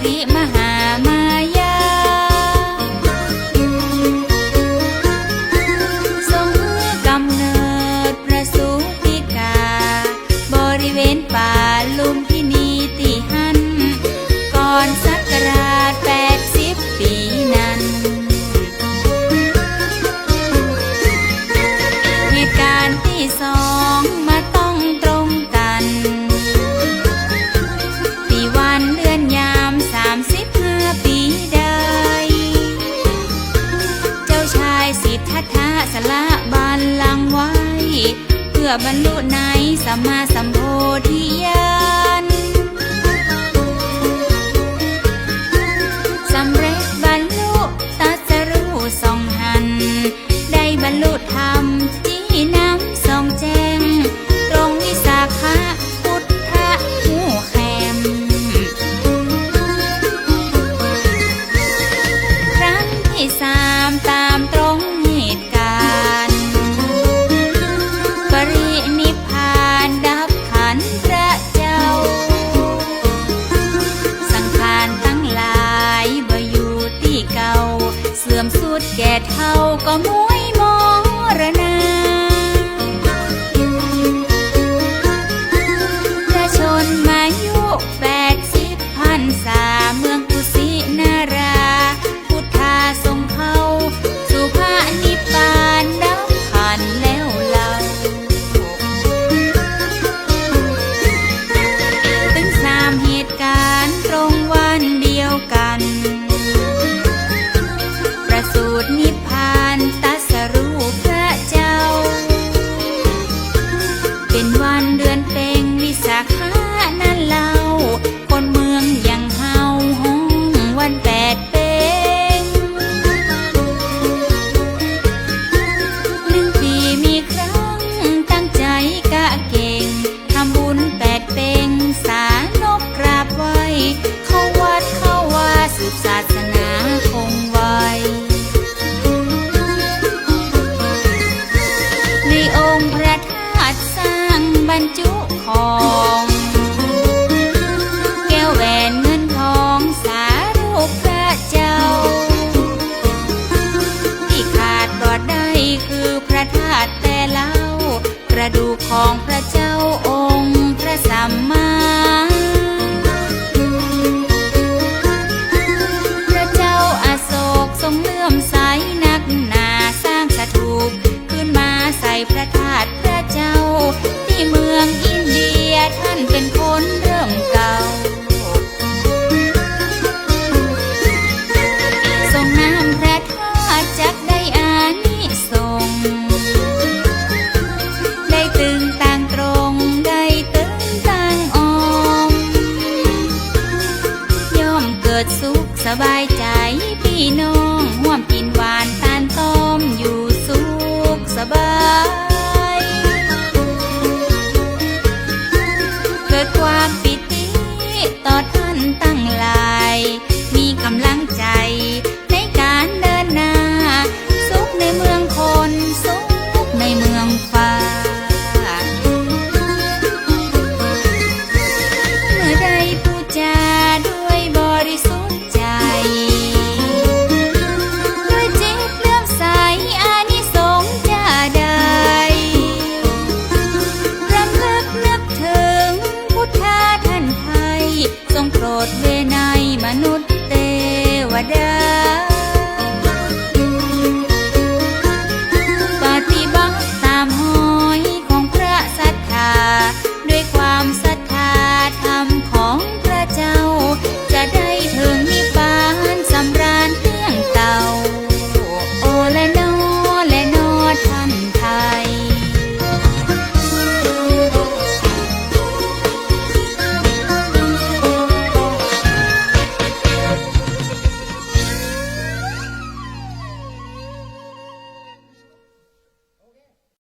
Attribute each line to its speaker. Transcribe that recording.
Speaker 1: ริมหามายาทรงมือกำเนิดประสูติกาบริเวณป่าลุมพินีติหันก่อนศักราช80 ปีนั้นเหตุการณ์ที่สองมาต้องตรงกันปีวันเดือนยาม35 ปีได้เจ้าชายสิทธัตถะสละบัลลังก์ไว้เพื่อบรรลุในสัมมาสัมโพธิญาณสำเร็จบรรลุตรัสรู้ส่องหันได้บรรลุธรรมที่น้ำส่องแจ้งตรงวิสาขพุทธหูแคมครั้งที่สามตามตรงเหตุการณ์ปรินิพพานดับขันธ์พระเจ้าสังขารตั้งหลายบ่อยู่ที่เก่าเสื่อมสุดแก่เท่าก็ม้วยมรณาพระชนมายุ80 พรรษาเมืองกุสินาราพุทธาทรงเข้าสู่พระนิพพานดับขันธ์แล้วเล่าถึง3 เหตุการณ์ตรงวันเดียวกันประสูตินิพพานตรัสรู้พระเจ้าเป็นวันเดือนเพ็ญวิสาขะนั่นเล่าคนเมืองยังเฮาห้องวัน8 เพ็ญ1 ปีมีครั้งตั้งใจกะเก่งทำบุญ8 เพ็ญสานกกราบไหว้เข้าวัดเข้าวาสืบศาสนาคงไว้ในองค์พระธาตุสร้างบรรจุของแก้วแหวนเงินทองสารูปพระเจ้าที่ขาดบ่ได้คือพระธาตุแต่เล่ากระดูกของพระเจ้าองค์พระสัมมาพระเจ้าอโศกทรงเลื่อมใสนักหนาสร้างสถูปขึ้นมาใส่พระธาตุพระเจ้าที่เมืองอินเดียท่านเป็นคนเริ่มเก่าทรงน้ำพระธาตุจักได้อานิสงส์ได้ตึงต่างตรงได้ตึงต่างออมย่อมเกิดสุขสบายใจพี่น้องร่วมกินหวานทานต้มอยู่สุขสบายเกิดความปิติต่อ